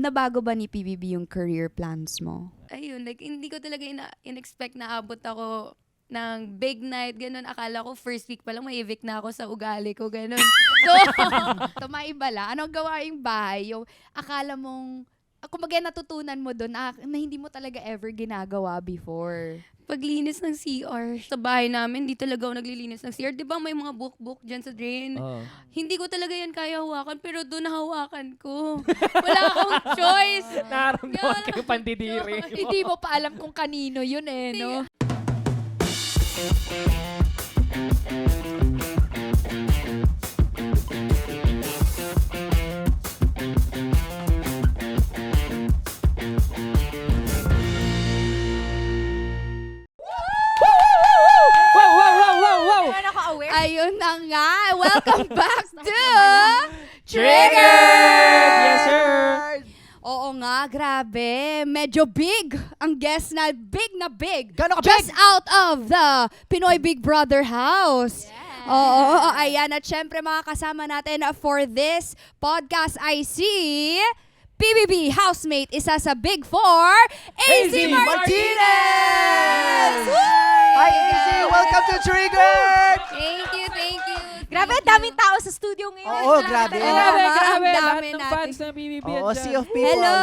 nabago ba ni PBB yung career plans mo? Ayun, like, hindi ko talaga in-expect na abot ako ng big night, ganun. Akala ko first week pa lang may evict na ako sa ugali ko, ganun. So, Tumaiba lang. Anong gawaing bahay? Yung akala mong, kumbaga natutunan mo doon na hindi mo talaga ever ginagawa before. paglinis ng CR sa bahay namin, hindi talaga ako naglilinis ng CR. Di ba may mga book dyan sa drain? Hindi ko talaga yan kaya hawakan, pero doon nahawakan ko. Wala akong choice. Naramdaman kayo pandidiri. Hindi mo pa alam kung kanino yun eh, no? Wow! Ayun na nga. Welcome back to Triggered! Yes, sir! Oo nga, grabe. Medyo big ang guest na big. Gano'n ka Just big? out of the Pinoy Big Brother house. Oo, ayan. At syempre mga kasama natin for this podcast ay si PBB housemate, isa sa Big Four, AZ AZ Martinez! Hi, Easy! Welcome to Triggered! Thank you. Grabe, daming tao sa studio ngayon. Oo, grabe. Grabe, Grabe! ang Lahat dami ng natin. fans ng BBB Oo, dyan. sea of people. Hello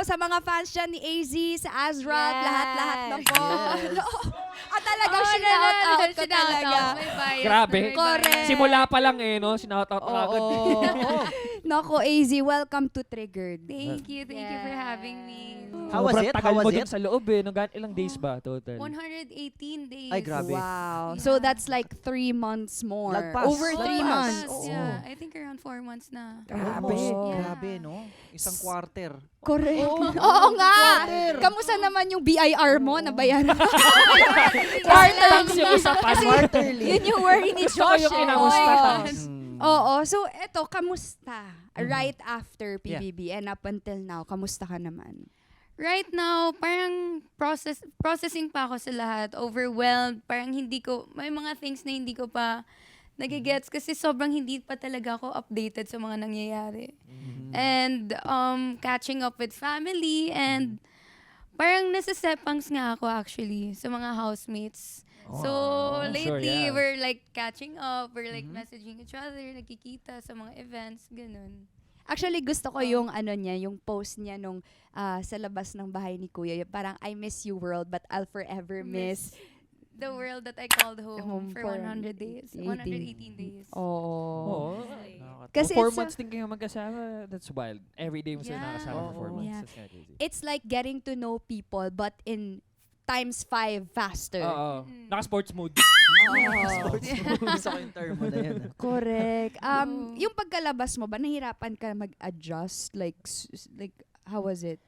sa mga fans dyan ni AZ, sa Azraq, Yes. lahat na po. At talagang Oh, shout out ko talaga. May bias Grabe. na, may Correct. bias. Simula pa lang no? Sinoutout na agad. Oo. Nako, AZ, welcome to Triggered. Thank you for having me. How was Sobrang it? tagal How was mo it? dun sa loob Ilang days ba total? 118 days. Ay, grabe. Wow. Yeah. So that's like 3 months more. Lagpas. Over 3 Lagpas. months. Oo. Yeah, I think around 4 months na. Grabe. Almost. Yeah. Grabe, no? Isang quarter. Correct. Oo nga. Kamusta naman yung BIR mo? Nabayaran? Thanks yung isa pa. Quarterly. Yun yung worry ni Gusto ko Josh. yung kinamusta. Oo. Thanks. Oo. So eto, kamusta? Right after PBB and up until now, kamusta ka naman? Right now, parang processing pa ako sa lahat. Overwhelmed. Parang may mga things na hindi ko pa nagigets kasi sobrang hindi pa talaga ako updated sa mga nangyayari. And catching up with family and parang nasa-sepangs nga ako actually sa mga housemates. So, lately, we're like catching up, we're like messaging each other, nagkikita sa mga events, ganun. Actually, gusto ko yung yung post niya nung sa labas ng bahay ni Kuya. Yung parang, I miss you world, but I'll forever miss. The world that I called home Home for for 100 days. 118 days. Oo. Oo. Kasi 4 it's months din kayo magkasama. That's wild. Every day mo sila Yeah. nakasama for 4 months. Yeah. That's kinda crazy. It's like getting to know people, but in times 5 faster. Oo. Naka-sports mode. Sports moves. Gusto ko yung term mo na yun. Correct. Oo. Yung pagkalabas mo ba, nahirapan ka mag-adjust? Like, how was it?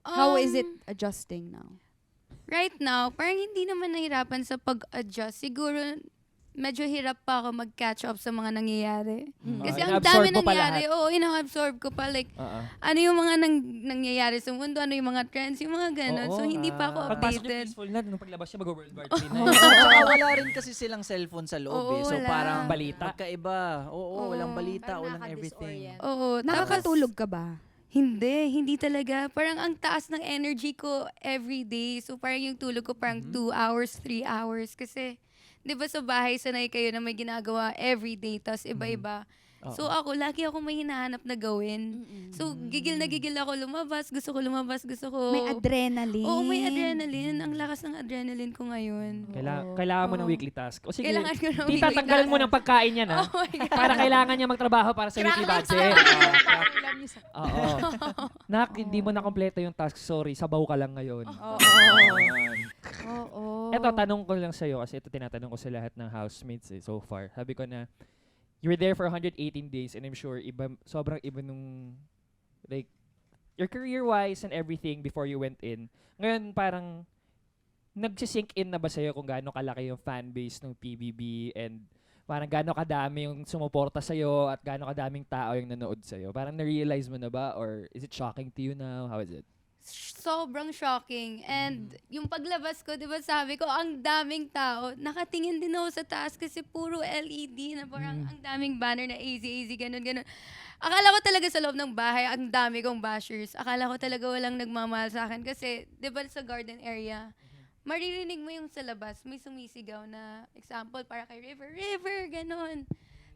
How is it adjusting now? Right now, parang hindi naman nahirapan sa pag-adjust. Siguro, medyo hirap pa ako mag-catch up sa mga nangyayari. Kasi ang ina-absorb dami mo pa nangyayari. lahat. Oo, ina-absorb ko pa. Like, ano yung mga nangyayari sa mundo, ano yung mga trends, yung mga ganun. So, hindi pa ako Pagpasok niya updated. peaceful na, nung paglabas niya mag-World War III na. Tsaka wala rin kasi silang cellphone sa loob Oo, eh. So wala. parang Balita. magkaiba. Oo, walang balita, Parang walang everything. nakaka-disorient. Oo. Nakakatulog ka ba? Hindi talaga. Parang ang taas ng energy ko every day. So, parang yung tulog ko parang 2 hours, 3 hours. Kasi, di ba sa bahay, sanay kayo na may ginagawa every day, tas iba-iba. So ako, lagi ako may hinahanap na gawin. So gigil na gigil ako lumabas, gusto ko lumabas, gusto ko... May adrenaline. Oo, may adrenaline. Ang lakas ng adrenaline ko ngayon. Kailangan mo ng weekly task. O sige, Kailangan ko ng di weekly tatanggalan mo task. ng pagkain yan, ha? Oh my God. Para kailangan niya magtrabaho para sa weekly budget. Oo. Nak, hindi mo na kompleto yung task. Sorry, sabaw ka lang ngayon. Oo. Eto, tanong ko lang sa'yo kasi ito tinatanong ko sa lahat ng housemates so far. Sabi ko na, you were there for 118 days and I'm sure sobrang iba nung, like, your career-wise and everything before you went in. Ngayon, parang, nagsisink in na ba sa'yo kung gaano kalaki yung fan base ng PBB and parang gaano kadami yung sumuporta sa'yo at gaano kadaming tao yung nanood sa'yo? Parang na-realize mo na ba or is it shocking to you now? How is it? sobrang shocking. And yung paglabas ko, di ba sabi ko, ang daming tao. Nakatingin din ako sa taas kasi puro LED na parang ang daming banner na AZ, ganun. Akala ko talaga sa loob ng bahay, ang dami kong bashers. Akala ko talaga walang nagmamahal sa akin kasi, di ba sa garden area, maririnig mo yung sa labas, may sumisigaw na, example, para kay River, ganun.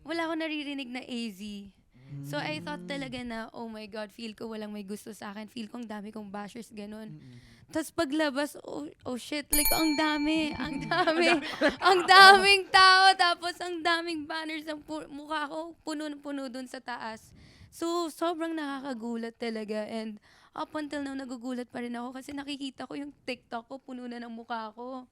Wala akong naririnig na AZ. So I thought talaga na, oh my God, feel ko walang may gusto sa akin. Feel ko ang dami kong bashers, ganun. Tapos paglabas, oh shit, like ang daming tao. Tapos ang daming banners ng mukha ko, puno dun sa taas. So sobrang nakakagulat talaga. And up until now, nagugulat pa rin ako kasi nakikita ko yung TikTok ko, puno na ng mukha ko.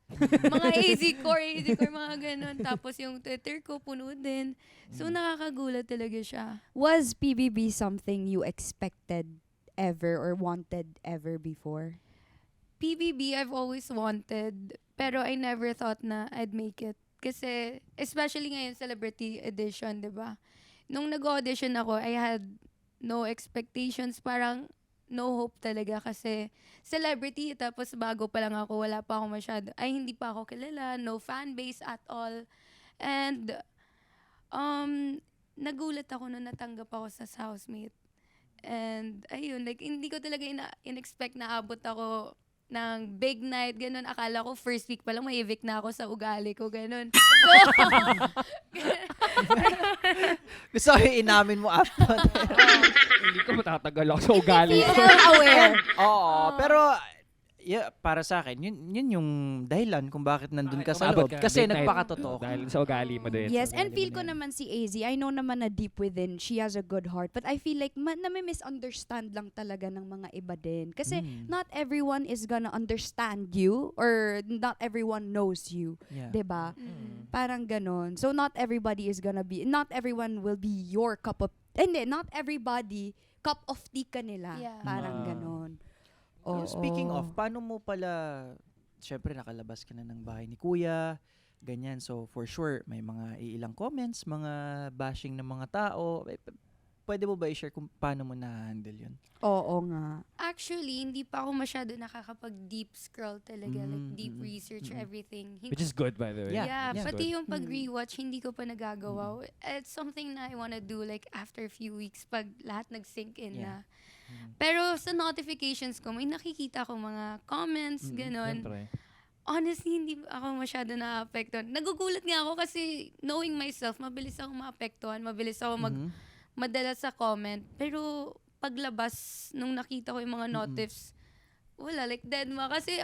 Mga AZ core, mga ganun. Tapos yung Twitter ko, puno din. So nakakagulat talaga siya. Was PBB something you expected ever or wanted ever before? PBB, I've always wanted, pero I never thought na I'd make it. Kasi, especially ngayon, Celebrity Edition, di ba? Nung nag-audition ako, I had no expectations, parang no hope talaga kasi celebrity, tapos bago pa lang ako, wala pa ako masyado, hindi pa ako kilala, no fan base at all. And, nagulat ako nung natanggap ako sa housemate. And, ayun, like, hindi ko talaga in-expect na abot ako ng big night, ganun. Akala ko first week pa lang ma-evict na ako sa ugali ko, ganun. So, Gusto ko yung inamin mo after. Hindi ko matatagal ako sa ugali ko. Aware. Oo, pero para sa akin, yun yung dahilan kung bakit nandun ka sa Umabot loob. ka, Kasi midnight. nagpakatotoo. Dahil sa ugali mo din. Yes, Sa and ugali feel mo ko din. naman si AZ, I know naman na deep within, she has a good heart. But I feel like nami-misunderstand lang talaga ng mga iba din. Kasi not everyone is gonna understand you or not everyone knows you. Yeah. 'Di ba? Parang ganon. So not everybody is gonna be, not everyone will be your cup of, not everybody cup of tea ka nila. Yeah. Parang ganon. Speaking of, paano mo pala, syempre nakalabas ka na ng bahay ni Kuya, ganyan. So for sure, may mga ilang comments, mga bashing ng mga tao. Pwede mo ba i-share kung paano mo na-handle yun? Oo nga. actually, hindi pa ako masyado nakakapag-deep scroll talaga, like deep research, everything. Which is good, by the way. Yeah. Yeah, yeah. pati yung pag-rewatch, hindi ko pa nagagawa. It's something na I wanna do like after a few weeks pag lahat nag-sink in Yeah. na. Pero sa notifications ko, may nakikita ko mga comments, ganon. Siyempre. Honestly, hindi ako masyado na-apektuhan. Nagugulat nga ako kasi knowing myself, mabilis ako maapektuhan, mabilis ako madala sa comment. Pero paglabas, nung nakita ko yung mga notifs, wala, like dead ma. Kasi,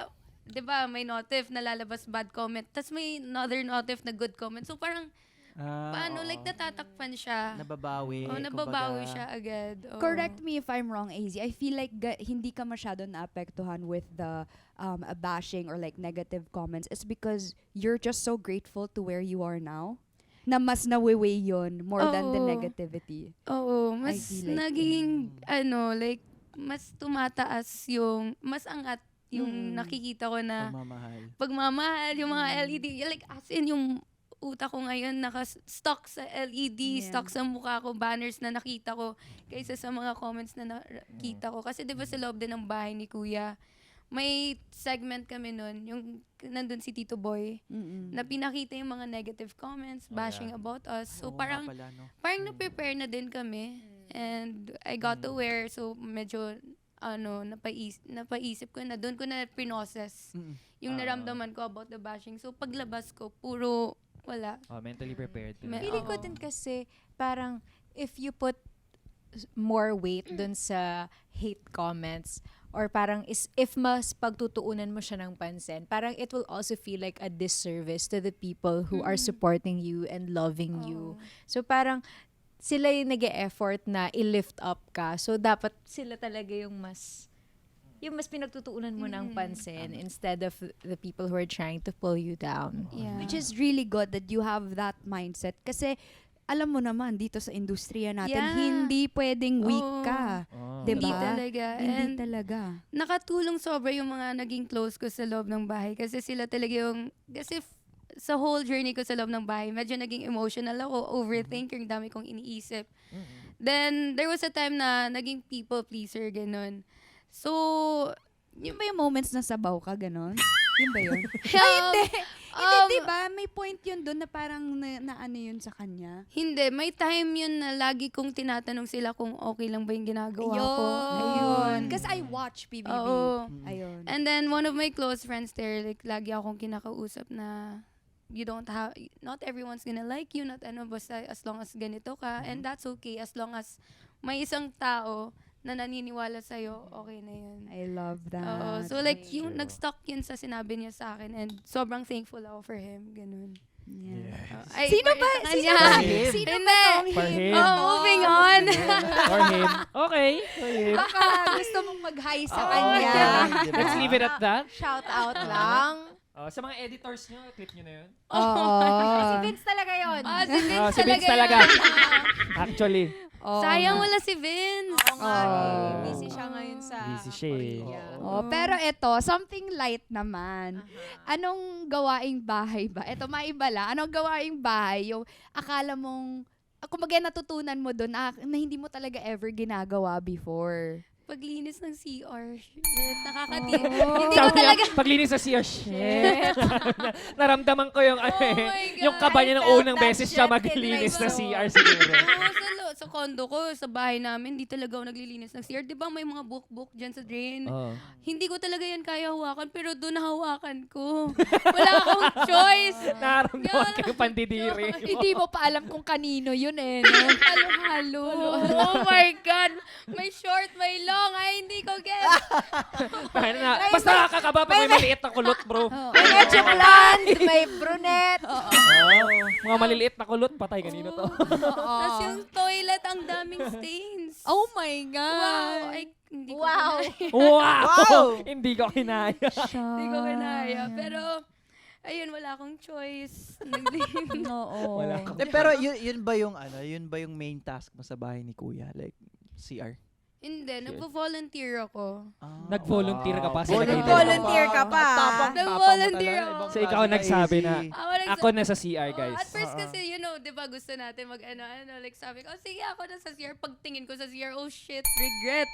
di ba, may notif na lalabas bad comment, tas may another notif na good comment. So parang, paano, like natatakpan siya. Nababawi. Nababawi kumbaga. siya agad. Oo. Correct me if I'm wrong, AZ. I feel like hindi ka masyado naapektuhan with the bashing or like negative comments. It's because you're just so grateful to where you are now na mas nawiweigh yun more than the Oo. negativity. Oo, mas feel like naging, like, mas tumataas yung, mas angat yung nakikita ko na pagmamahal, yung mga LED. Like, as in, yung utak ko ngayon naka-stock sa LED, stock sa mukha ko, banners na nakita ko, kaysa sa mga comments na nakita ko. Kasi di ba sa loob din ng bahay ni Kuya, may segment kami nun, yung nandun si Tito Boy, na pinakita yung mga negative comments, bashing about us. So Oo parang, nga pala, no? parang na-prepare na din kami. And I got aware, so medyo, napaisip ko na, doon ko na pinoses yung naramdaman ko about the bashing. So paglabas ko, puro wala. Mentally prepared. Feeling ko din kasi parang if you put more weight dun sa hate comments or parang if mas pagtutuunan mo siya ng pansin, parang it will also feel like a disservice to the people who are supporting you and loving you. So parang sila yung nag-e-effort na i-lift up ka. So dapat sila talaga yung mas pinagtutuunan mo ng pansin instead of the people who are trying to pull you down. Yeah. Which is really good that you have that mindset. Kasi, alam mo naman, dito sa industriya natin, Yeah. hindi pwedeng weak Oo. ka. Oh. Diba? Hindi talaga. Hindi And talaga. nakatulong sobra yung mga naging close ko sa loob ng bahay. Kasi sila talaga yung, kasi sa whole journey ko sa loob ng bahay, medyo naging emotional ako, overthinker, dami kong iniisip. Then, there was a time na naging people pleaser, ganun. So, Yun ba yung moments na sabaw ka, ganon? Yun ba yun? hindi. Hindi, diba? May point yun doon na parang na ano yun sa kanya. Hindi, may time yun na lagi kong tinatanong sila kung okay lang ba yung ginagawa ko. Ayun. Kasi I watch PBB. Oo. Ayun. And then, one of my close friends there, like, lagi akong kinakausap na you don't have, not everyone's gonna like you, not ano, basta as long as ganito ka, and that's okay, as long as may isang tao na naniniwala sa'yo, okay na yun. I love that. Oo. So, like, yung True. nag-stuck yun sa sinabi niya sa akin, and sobrang thankful ako for him. Ganun. Yeah. Ay, Sino for ba? sa Sino kanya. ba? Him. Sino ba Hindi. tong For him? him. Oh, moving on. For him. Okay. For him. Baka gusto mong mag-hi sa Oo. kanya. Diba? Let's leave it at that. Shout out lang. Sa mga editors nyo, clip nyo na yun. Oo. Si Vince talaga yun. Si Vince Si Vince talaga. Actually. Oo. Sayang wala si Vince. Oo nga eh. Oh. Busy siya ngayon sa Busy siya eh. Korea. Oh, pero ito, something light naman. Anong gawaing bahay ba? Ito, maibala. Anong gawaing bahay? Yung akala mong, kumbaga natutunan mo doon na hindi mo talaga ever ginagawa before. Paglinis ng CR. Shit, nakakati. Oh. Hindi ko Sabi niya, talaga. paglinis sa siya, shit. Naramdaman ko yung, Oh my God, yung kaba niya I ng felt unang that beses siya shit in maglinis my na soul. CR siguro. Oo, sa condo ko, sa bahay namin, hindi talaga ako naglilinis ng CR. Di ba may mga book dyan sa drain? Oo. Hindi ko talaga yan kaya hawakan, pero doon nahawakan ko. Wala akong choice. Naramdaman ko yung pandidiri. Hindi mo pa alam kung kanino yun eh. No? Halo-halo. Oh my God. May short, may long. Ay, hindi ko get. Basta nakakakaba pag may maliit na kulot, bro. May medyo blonde, may brunette. Mga maliliit na kulot, patay kanino to. Tapos yung toilet, ang daming stains. Oh my God! Wow. Ay, hindi ko Wow. kinaya. Wow! Hindi ko kinaya. Hindi ko kinaya. Pero, ayun, wala akong choice. Oo. Wala akong- Pero yun ba yung yun ba yung main task mo sa bahay ni Kuya? Like CR? Hindi, nagpo-volunteer ako. Nag-volunteer ka pa sa Nag-volunteer ka pa. Nag-volunteer ako. So, ikaw nagsabi na, Ako ako na sa CR, guys. At first kasi, you know, di ba gusto natin mag-ano, like sabi ko, oh, sige ako na sa CR. Pagtingin ko sa CR, oh shit, regret.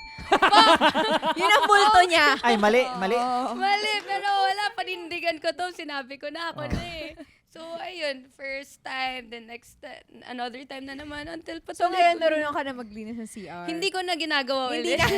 Yun ang multo niya. Ay, mali. Mali, pero wala, panindigan ko to. Sinabi ko na ako na eh. So, ayun, first time, then next time, another time na naman, until So patuloy. ngayon narunong ka na maglinis ng CR. Hindi ko na ginagawa Hindi ulit. na.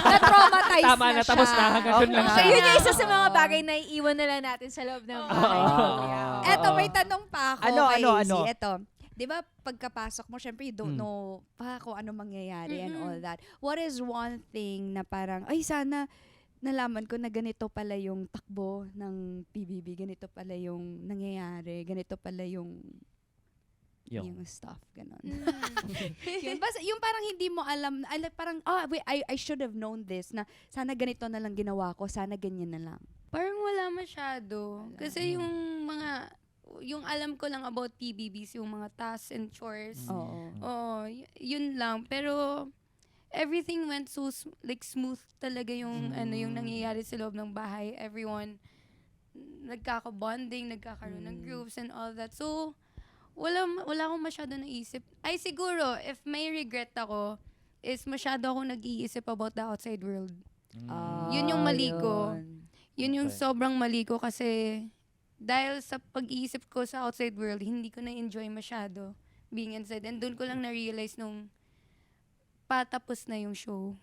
Na-traumatize Tama na, siya. tapos na. Hanggang doon lang So siya. yun yung isa sa mga bagay na iiwan na lang natin sa loob ng bahay ni Kuya. Eto, may tanong pa ako Ano, kay ano, Izzy. ano? Eto, di ba pagkapasok mo, syempre you don't know pa kung ano mangyayari and all that. What is one thing na parang, ay sana nalaman ko na ganito pala yung takbo ng PBB, ganito pala yung nangyayari, ganito pala yung stuff, ganon. Yun, basta, yung parang hindi mo alam, parang, wait, I should have known this, na sana ganito na lang ginawa ko, sana ganyan na lang. Parang wala masyado. Kasi yung alam ko lang about PBBs, yung mga tasks and chores. Oo. Oo, yun lang. Pero, everything went so smooth talaga yung yung nangyayari sa loob ng bahay. Everyone nagkaka-bonding, nagkakaroon ng groups and all that. So, wala akong masyado naisip. Ay, siguro, if may regret ako, is masyado ako nag-iisip about the outside world. Yun yung mali ko. Yun yung Okay. sobrang mali ko kasi dahil sa pag-iisip ko sa outside world, hindi ko na-enjoy masyado being inside. And doon ko lang na-realize nung patapos na yung show.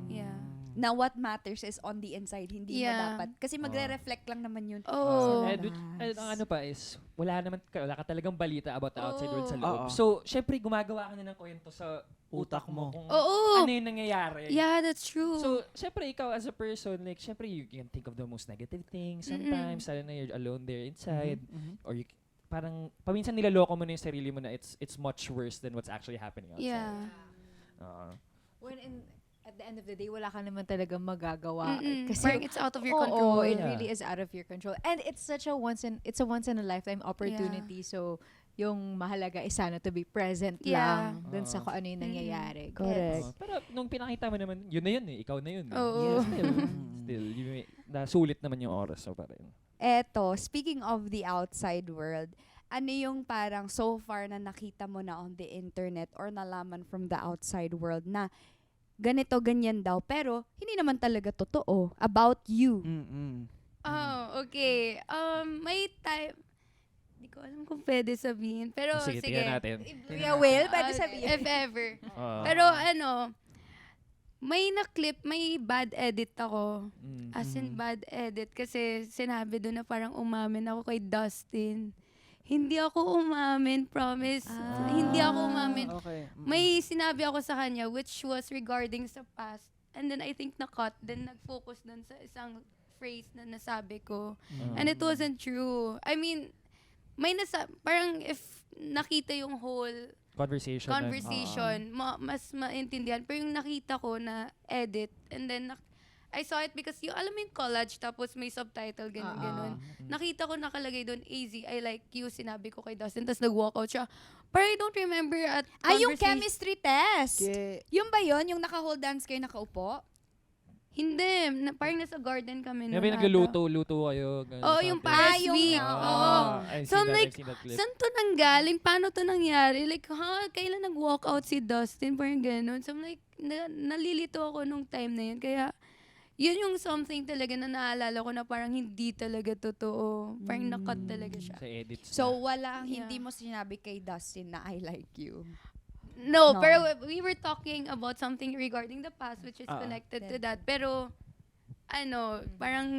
Yeah. Na what matters is on the inside, hindi mo Yeah. dapat. Kasi magre-reflect lang naman yun. Oh. Sa Ang ano pa is, wala ka talagang balita about the outside world sa Oo. loob. So, syempre, gumagawa ka na ng kwento sa utak mo kung Oo. ano yung nangyayari. Yeah, that's true. So, syempre, ikaw as a person, like, syempre, you can think of the most negative things sometimes, lalo na you're alone there inside, or you parang, paminsan nilaloko mo na yung sarili mo na it's much worse than what's actually happening outside. yeah. When at the end of the day, wala ka naman talagang magagawa. Kasi Parang it's out of your Oo, control. it Yeah. really is out of your control. And it's such a once in a lifetime opportunity. So, yung mahalaga is sana to be present Yeah. lang dun sa kung ano yung nangyayari. Correct. Pero nung pinakita mo naman, yun na yun eh. Ikaw na yun eh. Oo. Still, nasulit naman yung oras mo pa rin. Eto, speaking of the outside world, ano yung parang so far na nakita mo na on the internet or nalaman from the outside world na ganito, ganyan daw. Pero, hindi naman talaga totoo about you. Oh, okay. May time, hindi ko alam kung pwede sabihin. Pero Sige, sige. tingnan natin. Kuya Will, pwede Ah, sabihin. If ever. Oo. Pero may na-clip, may bad edit ako. Mm. As in bad edit. Kasi sinabi doon na parang umamin ako kay Dustin. Hindi ako umamin, promise. Hindi ako umamin. Okay. May sinabi ako sa kanya which was regarding sa past. And then I think na-cut. Then nag-focus dun sa isang phrase na nasabi ko. And it wasn't true. I mean, parang if nakita yung whole conversation, mas maintindihan. Pero yung nakita ko na edit, and then I saw it because alam mo yung collage, tapos may subtitle, ganun. Nakita ko nakalagay doon, AZ, I like you, sinabi ko kay Dustin, tapos nag-walkout siya. Pero I don't remember at Yung conversation. chemistry test. Okay. Yung ba yun? Yung naka-hold hands kayo nakaupo? Hindi, parang nasa garden kami. May nagluluto-luto kayo. ganun, Oo, yung something. past week. Oo. I've So I'm seen that, like, I've seen that clip. saan to nanggaling? Paano to nangyari? Like, kailan nag-walk out si Dustin? Parang ganun. So I'm like, nalilito ako nung time na yun. Kaya, yun yung something talaga na naalala ko na parang hindi talaga totoo. Parang nakat talaga siya. Sa edits So, na. walang, Yeah. hindi mo sinabi kay Dustin na I like you. No, No. pero we were talking about something regarding the past which is connected to that. Pero, parang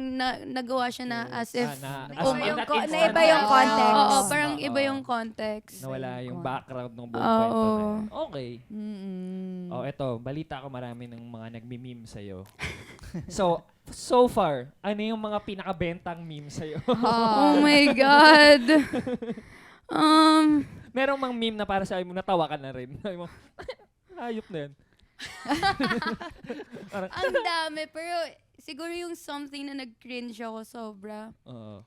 nagawa siya na as if... Iba yung that co- instant na iba yung na- context. Oo, parang iba yung context. Nawala yung background ng buong Oo. kwento na yun. Okay. Mm-mm. Oh, eto, balita ko marami ng mga nagmi-meme sa'yo. So far, ano yung mga pinakabentang meme sa'yo? Oh my God. Merong mang meme na para sa mo, natawa ka na rin. Sabi mo, hayop na yan. Ang dami, pero siguro yung something na nag-cringe ako sobra. Oo.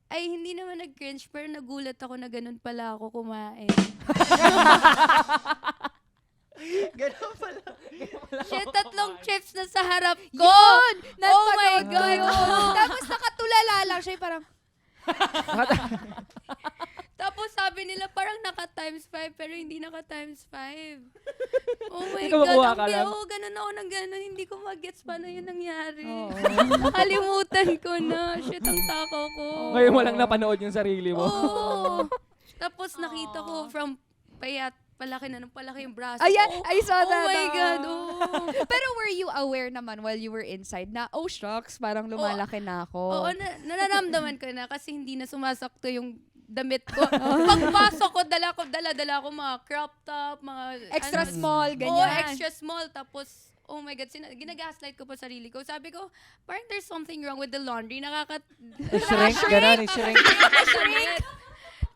Ay, hindi naman nag-cringe, pero nagulat ako na ganun pala ako kumain. Ganun pala. Shit, 3 chips na sa harap ko! Yun! Oh my Napanood ko God! yun. Tapos nakatulala lang siya, parang, Tapos sabi nila parang naka times 5 pero hindi naka times 5. Oh my Ikaw makuha God. ka lang. Ganun ako ng ganun. Hindi ko mag-gets paano yun nangyari. Oo. Nakalimutan ko na. Shit, ang takaw ko. Ngayon mo lang napanood yung sarili mo. Oo. Tapos nakita ko from payat, palaki na nung palaki yung braso. ayan, ko. I saw Oh that. my God. Oh. Pero were you aware naman while you were inside na, oh shucks, parang lumalaki na ako. Oo, nararamdaman ko na kasi hindi na sumasakto yung damit ko. Pagpasok ko, dala ko mga crop top, mga... Extra ano, small, Oo, ganyan. extra small. Tapos, oh my God, ginagaslight ko pa sarili ko. Sabi ko, parang there's something wrong with the laundry. Shrink, gano'n, shrink. Shrink.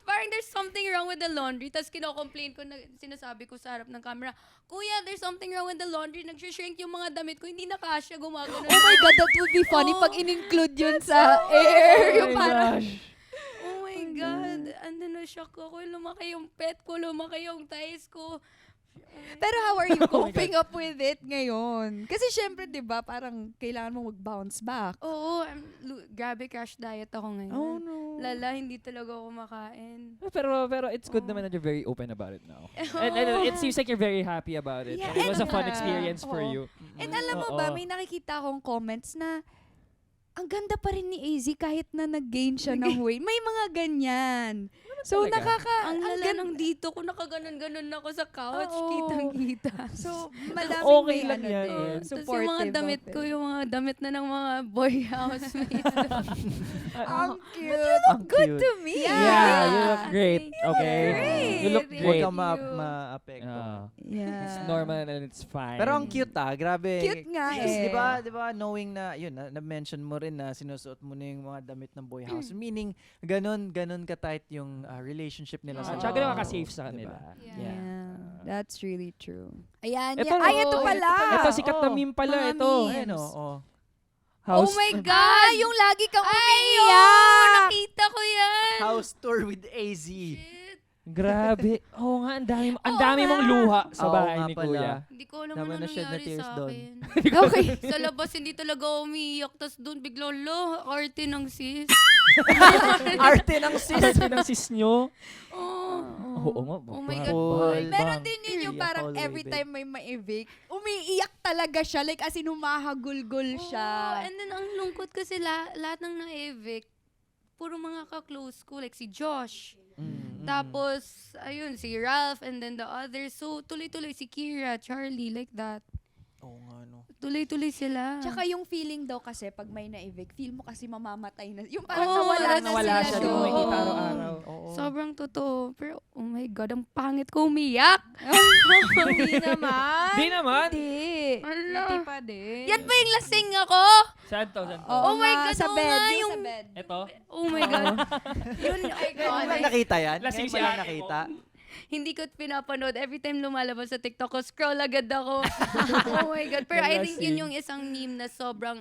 Parang there's something wrong with the laundry. Tapos kino-complain ko, sinasabi ko sa harap ng camera, Kuya, there's something wrong with the laundry. Nag-shrink yung mga damit ko. Hindi na kasya, gumagano. Oh my God, that would be funny Oo. pag in-include yun sa air. Yung parang, Oh my God. Ando na shock ako. Lumaki yung pet ko, lumaki yung thighs ko. pero how are you coping up with it ngayon? Kasi syempre, di ba, parang kailangan mo mag-bounce back. Oo, grabe crash diet ako ngayon. Oh no. Lala, hindi talaga ako makain. Pero it's good naman that you're very open about it now. And it seems like you're very happy about it. Yeah, And it was a fun and- experience for Oo. you. And alam mo ba, Oo. may nakikita akong comments na ang ganda pa rin ni AZ kahit na nag-gain siya ng weight. May mga ganyan. So, talaga? Ang lala gan- ng dito ko, nakaganon-ganon ako sa couch. Oo. Kitang-kita. So, malaming Okay may lang ano yan, din, eh. Tapos yung mga supportive damit of ko, it. yung mga damit na ng mga boy housemates. Ang cute. Ang Good cute. to me. Yeah, you look great. Okay? great. You look Thank Huwag great. kang you. ma-apekto. Yeah. It's normal and it's fine. Pero ang cute grabe. Cute nga Because, eh. Di ba, knowing na, yun, na-mention mo rin na sinusuot mo na yung mga damit ng boy house. Meaning, ganun ka-tight yung relationship nila sa Tsaka nakaka-safe sa kanila. Yeah. Yeah. That's really true. Ayan. Ito, Ay, ito oh, pala. Ito, sikat na Oo. meme pala. Mga Ito. memes. Ayun, oo. Oh my God! Yung lagi kang Ay, umiiyak. nakita ko yan! House tour with AZ. Shit. Grabe. Oo nga, ang dami mong luha sa Oo bahay nga ni pala. Kuya. Hindi ko alam Dami ano na shed na nangyari tears sa doon. akin. Okay. Sa labas, hindi talaga ako umiiyak. Tapos doon, bigla, arte ng sis. Arte ng sis. Arte ng sis nyo. Oh. Oo nga. Oh my bakit God. ba? Meron Bang. din yun yung Iyak parang all the way, every babe. time may ma-evict, umiiyak talaga siya. Like, as in, humahagulgul siya. Oo, and then ang lungkot kasi lahat ng na-evict, puro mga ka-close ko, like si Josh. Tapos, ayun, si Ralph, and then the others. So, tuloy-tuloy si Kira, Charlie, like that. Oo nga, no. Tuloy-tuloy sila. Tsaka yung feeling daw kasi, pag may na-evict, feel mo kasi mamamatay na. Yung parang Oo, nawala that's na Nawala sila siya, doon. di mo Oo. makikita araw-araw. Oo. Sobrang totoo. Pero, oh my God, ang pangit ko umiyak. Hindi naman. Di naman. Hindi. Ala. Hindi pa din. Yan ba yung lasing ako? Saan to? Saan to? Oh my nga, God, sa oo bed. nga, Yung yung- sa bed. Ito? Oh my God. Yun, Ngayon mo lang nakita yan? Lasing Ngayon mo si lang ate nakita? hindi ko pinapanood. Every time lumalabas sa TikTok ko, scroll agad ako. Oh my God. Pero I think yun yung isang meme na sobrang,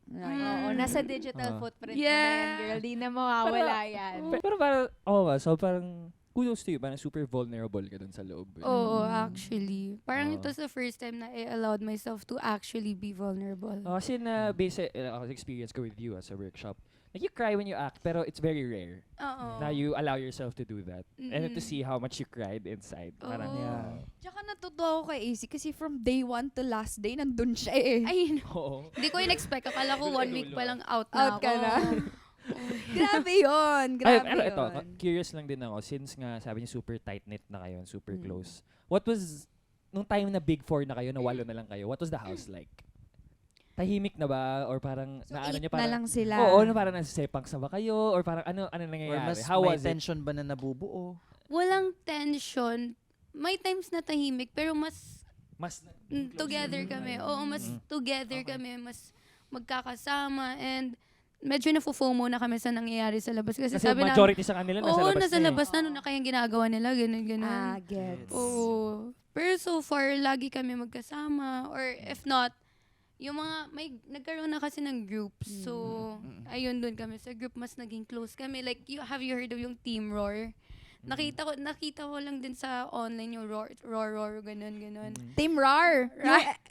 Oo, nasa digital Ah. footprint mo na yan, girl. Di na mawawala yan. Pero parang, so parang, kudos to you, parang super vulnerable ka dun sa loob. oo, actually. Parang Oo. ito the first time na I allowed myself to actually be vulnerable. Kasi na base experience ko with you as a workshop, like you cry when you act, pero it's very rare Oo. na you allow yourself to do that. And then to Mm-mm. see how much you cried inside. Parang, Oo. Yeah. Tsaka natutuwa ako kay AC kasi from day 1 to last day, nandun siya eh. Ay, Oo. hindi ko in-expect. Akala ko 1 week pa lang out na Out ako. ka na. Grabe yun. Ay, Grabe pero ito, yun. curious lang din ako, since nga sabi niyo super tight-knit na kayo, super Mm. close. What was, nung time na big four na kayo, na 8 na lang kayo, what was the house like? Tahimik na ba? Or parang, So, naano 8 niyo na parang, lang sila. oo, no, parang nasisepang sa ba kayo? Or parang ano Or nangyayari? mas How may was it? tension ba na nabubuo? Walang tension. May times na tahimik, pero mas Mas together kami. Oo, mas Mm. together kami. Mas magkakasama. And medyo na-FOMO na kami sa nangyayari sa labas. Kasi, Kasi sabi na, majority sa kanila nasa oo, labas nasa na eh. labas na. Ano na kayang ginagawa nila? Ganun, ganun. Ah, gets. Oo. Pero so far, lagi kami magkasama. Or if not, yung mga, nagkaroon na kasi ng groups. So, ayun dun kami. Sa group, mas naging close kami. Like, have you heard of yung Team Roar? Nakita ko lang din sa online yung Roar, ganun. Team RAR.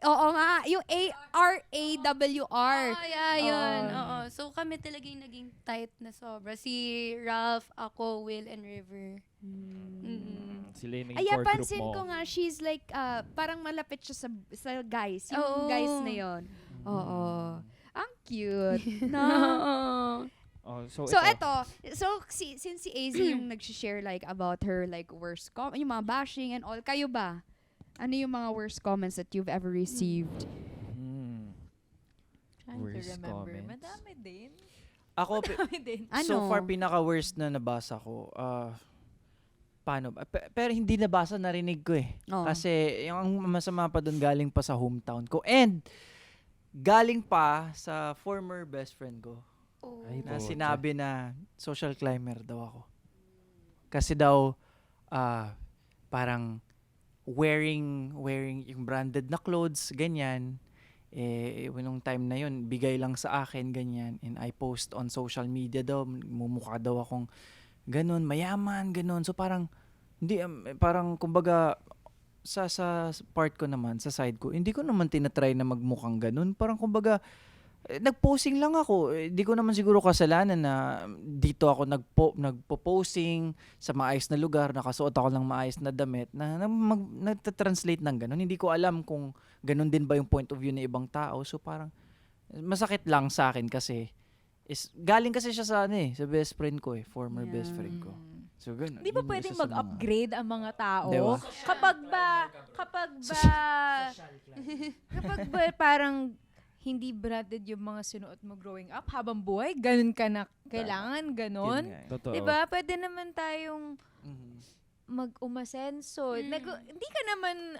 Oo nga. Yung ARAWR. Oh, yeah, yun. Oo. So, kami talaga yung naging tight na sobra. Si Ralph, ako, Will, and River. Mm-mm. Sila yung naging Ay, core group pansin mo. ko nga, she's like, parang malapit siya sa guys. Yung Oo. guys na yon. Oo. Ang cute. No? Oh, So, eto. So, since si AZ yung nag-share like about her like worst yung mga bashing and all, kayo ba? Ano yung mga worst comments that you've ever received? Trying to Worst remember. comments. Madami din. Ako, Madami din. Ano? so far, pinaka-worst na nabasa ko, paano ba? Pero hindi nabasa, narinig ko eh. Oh. Kasi yung ang masama pa doon galing pa sa hometown ko. And galing pa sa former best friend ko. Ay, Na po, sinabi na social climber daw ako. Kasi daw parang wearing yung branded na clothes, ganyan. Nung time na yun, bigay lang sa akin, ganyan. And I post on social media daw, mumukha daw akong ganun, mayaman, ganun. So parang, hindi, parang kumbaga, sa part ko naman, sa side ko, hindi ko naman tinatry na magmukhang ganun. Parang kumbaga, nag-posing lang ako. Di ko naman siguro kasalanan na dito ako nagpo-posing sa maayos na lugar, nakasuot ako ng maayos na damit, na nagta-translate ng ganun. Hindi ko alam kung ganun din ba yung point of view ng ibang tao. So parang masakit lang sa akin kasi galing kasi siya sa sa best friend ko former best friend ko. So ganun. Di ba Yun pwedeng isa sa mga- mag-upgrade ang mga tao? Di ba? Kapag ba parang hindi branded yung mga sinuot mo growing up habang buhay, ganun ka na kailangan, Yun ganun. nga eh. Totoo. Di ba? Pwede naman tayong Mhm. mag-umasenso. Hindi ka naman,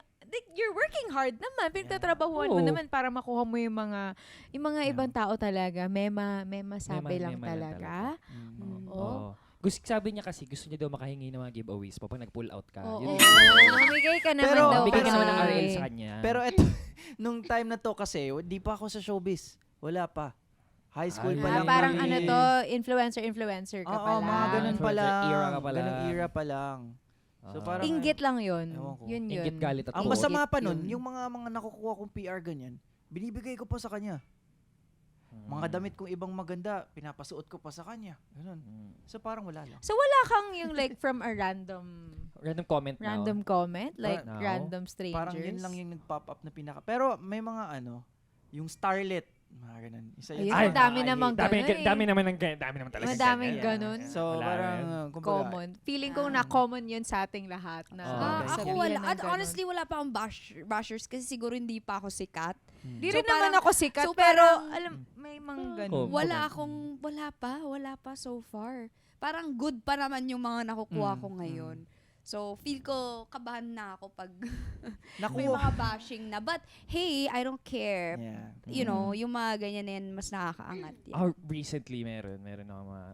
you're working hard naman. Pinagtatrabahuan mo Oo. naman para makuha mo yung mga Yeah. ibang tao talaga. May masabi lang Mema lang talaga. Mhm. Oo. Oo. Sabi niya kasi gusto niya daw makahingi ng mga giveaways pag nag-pull out ka. Oo. Yun. Mamigay ka naman Pero- daw. Bigay ka naman ng kasi. RL sa kanya. Pero eto, nung time na to kasi, di pa ako sa showbiz. Wala pa. High school Ay, pa lang. Parang kami. ano to, influencer ka Oo, pala. mga ganun pa Influencer lang. era ka pa lang. Ganung era pa lang. So parang, Inggit lang yun. Ewan ko. Yun. Inggit galit at ang tuwa. masama pa Inggit nun, yun. yung mga nakukuha kong PR ganyan, binibigay ko pa sa kanya. Mga damit kong ibang maganda, pinapasuot ko pa sa kanya. Ganun. So parang wala lang. So wala kang yung like from a random Random comment now. like Now? random strangers. Parang yun lang yung nag-pop up na pinaka. Pero may mga yung starlet. Mga ganun. Isa yun. Ayun, sa ang mga dami I hate. namang ganun eh. Dami naman talaga. Madaming ganyan. ganun. So Wala parang, rin. kumbaga, Common. Feeling ko na common yun sa ating lahat na Ako sabihan wala. ng At ganun. honestly, wala pa akong bashers kasi siguro hindi pa ako sikat. Di So, rin naman parang- ako sikat, so, pero parang- alam, may mga Oh, ganun. Wala pa so far. Parang good pa naman yung mga nakukuha ko ngayon. So, feel ko kabahan na ako pag may mga bashing na. But, hey, I don't care. Yeah. You know, yung mga ganyan na yan, mas nakakaangat yan. Recently, meron ako mga,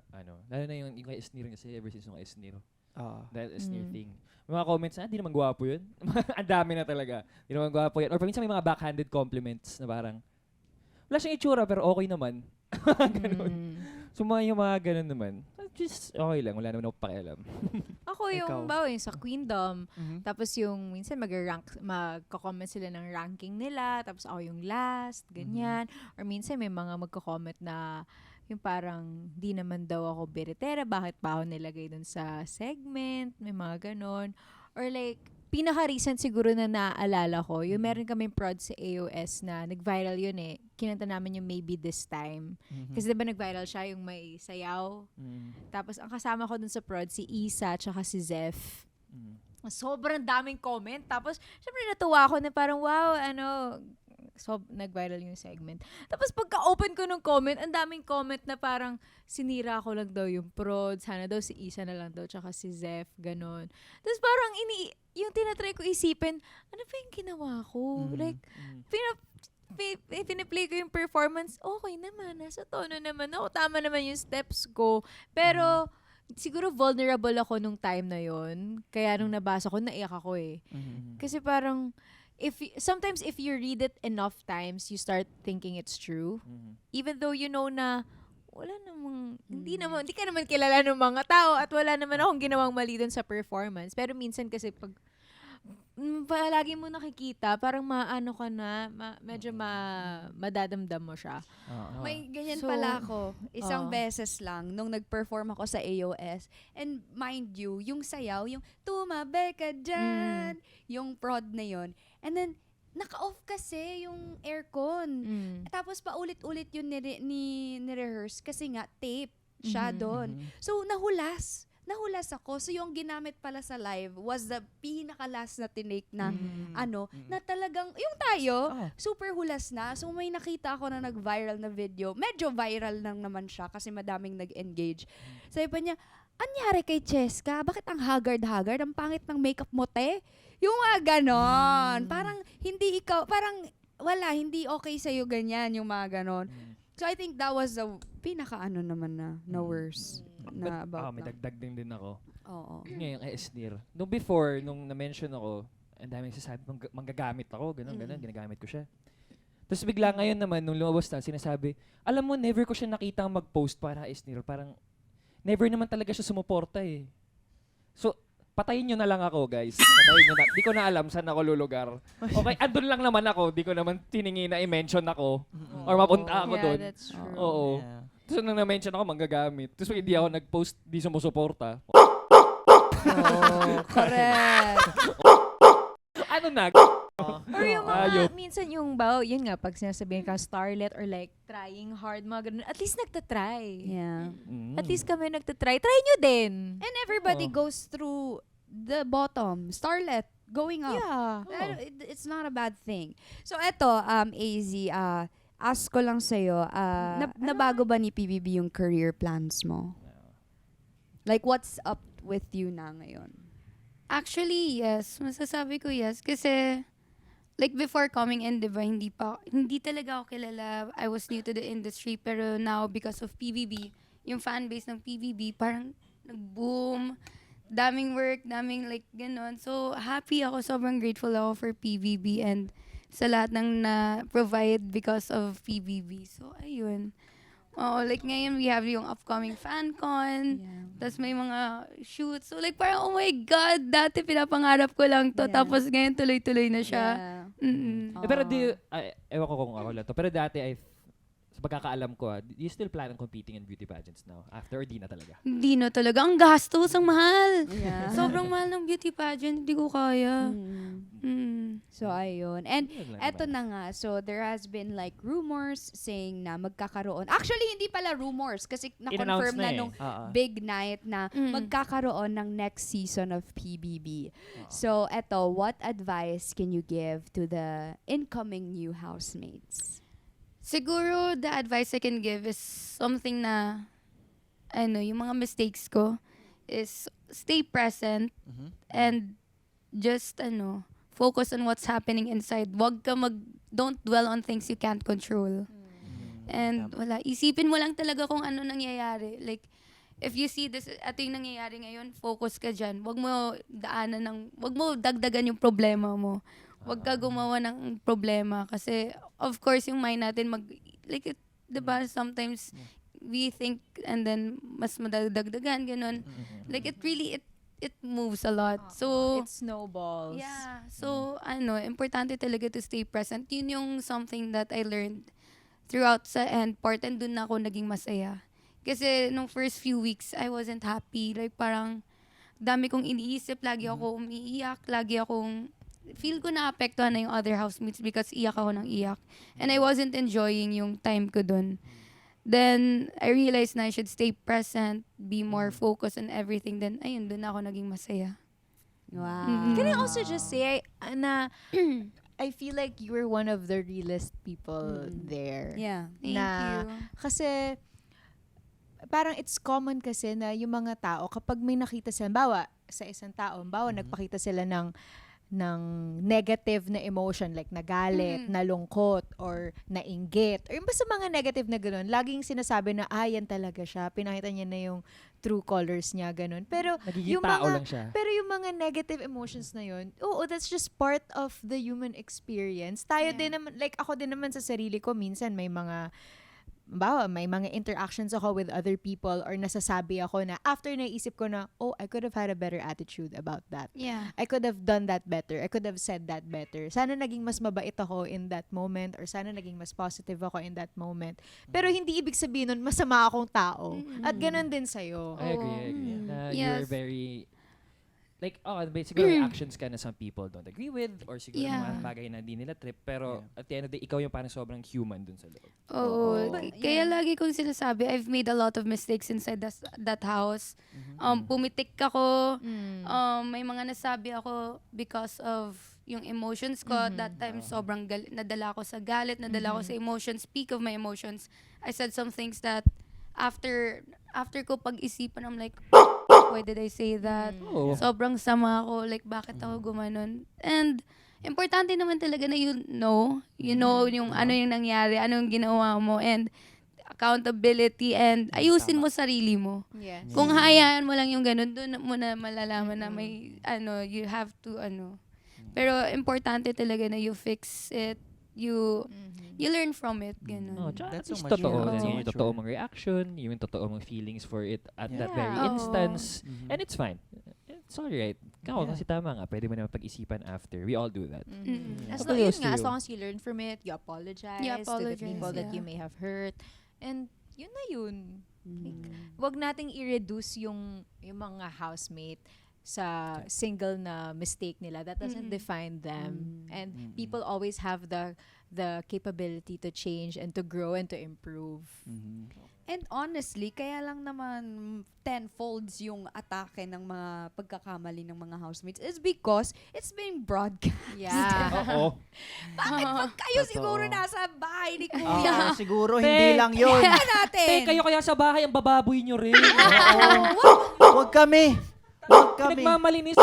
lalo na yung kay Esnir kasi ever since yung kay Esnir. That Esnir thing. May mga comments na, di naman gwapo yun. Ang dami na talaga. Di naman gwapo yan. Or minsan may mga backhanded compliments na parang, wala siyang itsura pero okay naman. Ganun. So yung mga ganun naman, just okay lang. Wala naman ako pakialam. Ako yung, Ikaw? bawa yung sa Queendom, Mhm. tapos yung minsan magko-comment sila ng ranking nila, tapos ako yung last, ganyan. Or minsan may mga magko-comment na yung parang di naman daw ako biritera, bakit pa ako nilagay dun sa segment, may mga ganon. Or like, pinaka-recent siguro na naaalala ko, yung meron kaming prod sa AOS na nag-viral yun eh. Kinanta namin yung Maybe This Time. Kasi diba nag-viral siya yung may sayaw. Tapos ang kasama ko dun sa prod, si Isa tsaka si Zeph. Sobrang daming comment. Tapos, syempre natuwa ako na parang, wow, nag-viral yung segment. Tapos pagka-open ko ng comment, ang daming comment na parang sinira ko lang daw yung prod. Sana daw si Isa na lang daw, tsaka si Zeph, ganon. Tapos parang yung tinatry ko isipin, ano ba yung ginawa ko? Like, pinaplay ko yung performance, okay naman, nasa tono naman ako, tama naman yung steps ko. Pero, siguro vulnerable ako nung time na yon. Kaya nung nabasa ko, naiyak ako eh. Kasi parang, sometimes if you read it enough times, you start thinking it's true. Even though you know na, wala namang, hindi ka naman kilala ng mga tao at wala naman akong ginawang mali dun sa performance. Pero minsan kasi pag palagi mo nakikita, parang maano ka na, medyo madadamdam mo siya. May ganyan So, pala ako. Isang oo. beses lang nung nag-perform ako sa AOS. And mind you, yung sayaw, yung tumabi ka dyan, yung prod na yon. And then, naka-off kasi yung aircon. Tapos paulit-ulit yun ni-rehearse kasi nga tape siya doon. So, nahulas ako. So, yung ginamit pala sa live was the pinaka-last na tinake na, na talagang, yung tayo, super hulas na. So, may nakita ako na nag-viral na video. Medyo viral lang naman siya kasi madaming nag-engage. Sabi pa niya, anyari kay Cheska? Bakit ang haggard-haggard? Ang pangit ng makeup mo, te? Yung mga ganon. Parang, hindi okay sa'yo ganyan, yung mga ganon. So, I think that was the pinaka-ano naman na worse. Na about May lang. dagdag din ako. Oo. Yun nga yung kay Esnir. Nung before, nung na-mention ako, ang daming nagsasabi, manggagamit ako, ganun, ginagamit ko siya. Tapos bigla ngayon naman, nung lumabas na, sinasabi, alam mo, never ko siya nakita mag-post para Esnir. Parang, never naman talaga siya sumuporta eh. So, patayin nyo na lang ako, guys. Patayin nyo na. Di ko na alam saan ako lulugar. Okay, andun lang naman ako. Di ko naman tiningi na i-mention ako. Or mapunta ako doon. that's true. Oo. Yeah. Tapos nung na-mention ako, manggagamit. Tapos pag hindi ako nag-post, di sumusuporta. Correct. Ano na? Or yung mga, Ayop. minsan yung yun nga, pag sinasabihin ka starlet or like trying hard, mga ganun, at least nagtatry. Yeah. At least kami nagtatry. Try nyo din. And everybody goes through the bottom. Starlet. Going up. Yeah. It's not a bad thing. So, eto, AZ, ask ko lang sa'yo, nabago ba ni PBB yung career plans mo? Like, what's up with you na ngayon? Actually, yes. Masasabi ko yes. Kasi, like before coming in, diba, hindi talaga ako kilala. I was new to the industry. Pero now, because of PBB, yung fan base ng PBB, parang nag-boom. Daming work, daming like ganon. So, happy ako. Sobrang grateful ako for PBB and sa lahat ng na-provide because of PBB. So, ayun. Oo, like ngayon we have yung upcoming FanCon. Yeah. Tapos may mga shoots. So like parang, oh my God, dati pinapangarap ko lang to. Yeah. Tapos ngayon tuloy-tuloy na siya. Yeah. Mm-mm. Pero ewan ko kung ako lang to. Pero dati, sa pagkakaalam ko, do you still plan on competing in beauty pageants now? After or di na talaga? Hindi na talaga. Ang gastos, ang mahal. Yeah. Sobrang mahal ng beauty pageant. Hindi ko kaya. So, ayun. And Yun lang eto naman. na nga. So, there has been like rumors saying na magkakaroon. Actually, hindi pala rumors kasi na-confirm In-announce na na eh. nung Ah, ah. big night na Mm. magkakaroon ng next season of PBB. So, eto, what advice can you give to the incoming new housemates? Siguro, the advice I can give is something na, yung mga mistakes ko is stay present Mhm. and just, focus on what's happening inside. Don't dwell on things you can't control. And Tama. isipin mo lang talaga kung ano nangyayari. Like, if you see this, ito yung nangyayari ngayon, focus ka dyan. Wag mo dagdagan yung problema mo. Wag ka gumawa ng problema kasi, of course, yung mind natin diba, sometimes we think and then mas madagdagan, ganun. Like, it moves a lot. So, It snowballs. yeah. So, importante talaga to stay present. Yun yung something that I learned throughout sa end part and dun na ako naging masaya. Kasi nung first few weeks, I wasn't happy. Like, parang dami kong iniisip. Lagi ako umiiyak. Lagi akong feel ko naapektuhan na yung other housemates because iyak ako ng iyak. And I wasn't enjoying yung time ko dun. Then, I realized na I should stay present, be more focused on everything. Then, ayun, dun na ako naging masaya. Wow. Can I also just say na I feel like you were one of the realest people there. Yeah. Thank Na, you. Kasi parang it's common kasi na yung mga tao kapag may nakita sila, bawa sa isang tao, nagpakita sila ng negative na emotion like nagalit, nalungkot, or nainggit, or yung basta mga negative na gano'n, laging sinasabi na, yan talaga siya, pinakita niya na yung true colors niya, gano'n. Pero Nagiging yung tao mga- lang siya. Pero yung mga negative emotions na yun, that's just part of the human experience. Tayo Yeah. din naman, like ako din naman sa sarili ko, minsan may mga interactions ako with other people or nasasabi ako na after naisip ko na, I could have had a better attitude about that. Yeah. I could have done that better. I could have said that better. Sana naging mas mabait ako in that moment or sana naging mas positive ako in that moment. Pero hindi ibig sabihin nun, masama akong tao. At ganun din sa'yo. I agree. Na Yes. you're very, siguro may actions ka na some people don't agree with or siguro Yeah. mga bagay na di nila trip. Pero at the end of the day, ikaw yung parang sobrang human dun sa loob. Oo. But, Kaya lagi kong sinasabi, I've made a lot of mistakes inside that house. Pumitik ako. May mga nasabi ako because of yung emotions ko. That time, sobrang nadala ko sa galit, nadala ko sa emotions. Peak of my emotions. I said some things that after ko pag-isipan, I'm like, why did I say that? Oo. Sobrang sama ako. Like, bakit ako gumanon? And, importante naman talaga na you know yung ano yung nangyari, ano yung ginawa mo, and accountability, and ayusin mo sarili mo. Yes. Kung hayaan mo lang yung ganun, doon mo na malalaman na may, you have to, Pero, importante talaga na you fix it, you learn from it, ganun. Tsaka That's at so least much totoo. mature. Yung Mature. totoo mong reaction, yung totoo mong feelings for it at that very Oo. instance. Mhm. And it's fine. It's alright. Ikaw, Yeah. kasi tama nga. Pwede mo naman pag-isipan after. We all do that. Mm. As How long, close to as you? long as you learn from it, you apologize, You to the apologize, people that yeah. you may have hurt. And yun na yun. Wag nating i-reduce yung mga housemate sa single na mistake nila. That doesn't define them. And people always have the capability to change and to grow and to improve. Mhm. And honestly, kaya lang naman tenfolds yung atake ng mga pagkakamali ng mga housemates is because it's being broadcast. Yeah. Oo. Bakit pag kayo Totoo. siguro nasa bahay ni Kuya? Siguro hindi lang yun. Tingnan natin. kayo kaya sa bahay, ang bababoy nyo rin. Huwag kami. Huwag kami. Nagmamalinis.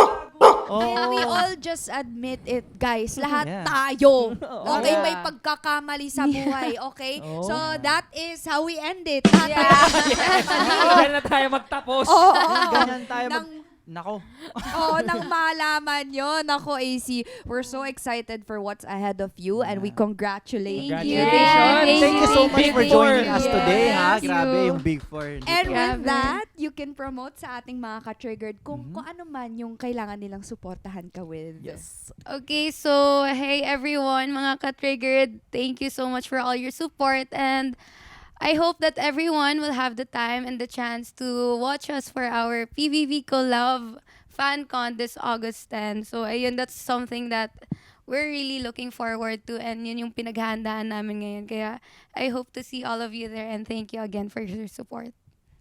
And we all just admit it, guys. Lahat Yeah. tayo. Okay, Yeah. may pagkakamali sa buhay. Okay? Oh. So, that is how we end it. Lahat tayo. Diyan na tayo magtapos. Oo. Ganyan tayo Nang Nako. Oo, nang malaman yun. Ako, AC, we're so excited for what's ahead of you and we congratulate you. Congratulations. Thank you so much Big for joining Four. us today, ha? Thank Grabe, you. yung Big Four. And with Grabe. that, you can promote sa ating mga ka-triggered kung ano man yung kailangan nilang suportahan ka with. Yes. Okay, so hey everyone, mga ka-triggered, thank you so much for all your support, and I hope that everyone will have the time and the chance to watch us for our PBB Collab FanCon this August 10. So ayun, that's something that we're really looking forward to, and yun yung pinaghahandaan namin ngayon. Kaya I hope to see all of you there, and thank you again for your support.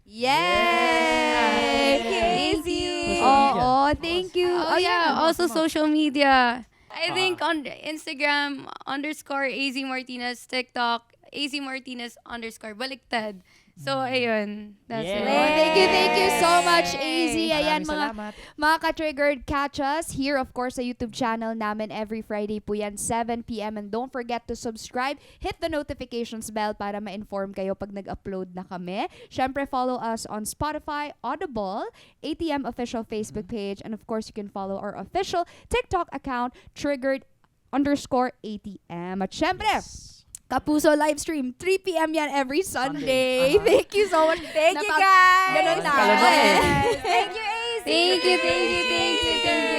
Yay! Thank you. Oo, thank you. Oh yeah, also social media. I Ah. think on Instagram _AZ Martinez, TikTok AZ Martinez _ baliktad. So ayun, that's Yeah. it. Oh, thank you so much, AZ. Ayan, Maraming mga salamat. ka-triggered, catch us here, of course, sa YouTube channel namin every Friday po yan, 7 p.m. And don't forget to subscribe, hit the notifications bell para ma-inform kayo pag nag-upload na kami. Syempre, follow us on Spotify, Audible, ATM official Facebook page, and of course, you can follow our official TikTok account, Triggered _ATM. At syempre, Kapuso live stream, 3 p.m. yan every Sunday. Sunday. Thank you so much. Thank you, guys. Ganun na. Kalunok eh. Thank you, AC. Thank you, thank you, thank you, thank you.